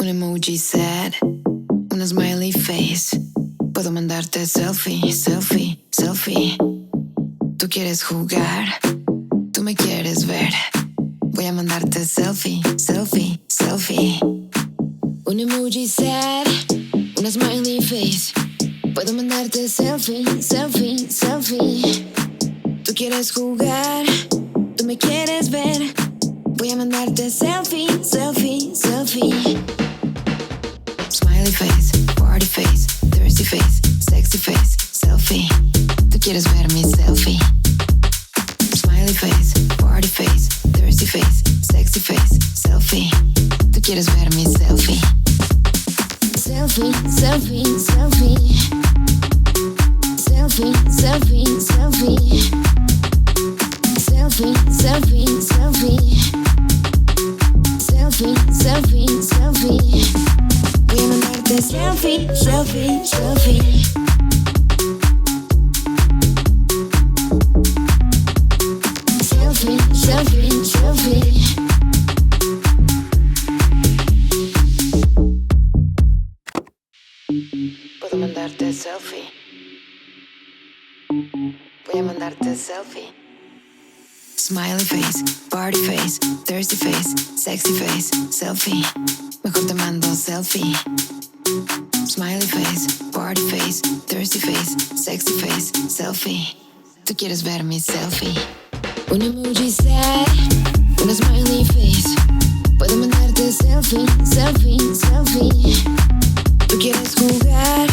Un emoji sad, una smiley face. Puedo mandarte selfie, selfie, selfie. Tú quieres jugar, tú me quieres ver. Voy a mandarte selfie, selfie, selfie. Un emoji sad, una smiley face. Puedo mandarte selfie, selfie, selfie. Tú quieres jugar, tú me quieres ver. Voy a mandarte selfie, selfie, selfie. Smiley face, party face, thirsty face, sexy face, selfie. Tú quieres ver mi selfie. Smiley face, party face, thirsty face, sexy face, selfie. Tú quieres ver mi selfie. Selfie, selfie, selfie. Selfie, selfie, selfie. Selfie, selfie, selfie. Selfie, selfie, selfie. Voy a mandarte selfie, selfie, selfie. Selfie, selfie, selfie. Puedo mandarte selfie. Voy a mandarte selfie. Smiley face, party face, thirsty face, sexy face, selfie. Mejor te mando selfie. Smiley face, party face, thirsty face, sexy face, selfie. Tú quieres ver mi selfie. Un emoji sad, una smiley face. Puedo mandarte selfie, selfie, selfie. Tú quieres jugar,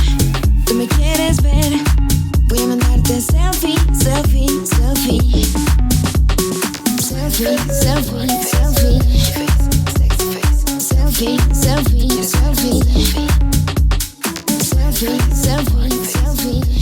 tú me quieres ver. Voy a mandarte selfie, selfie, selfie. Selfie, selfie, selfie. Selfie, selfie, selfie. Selfie, selfie, selfie.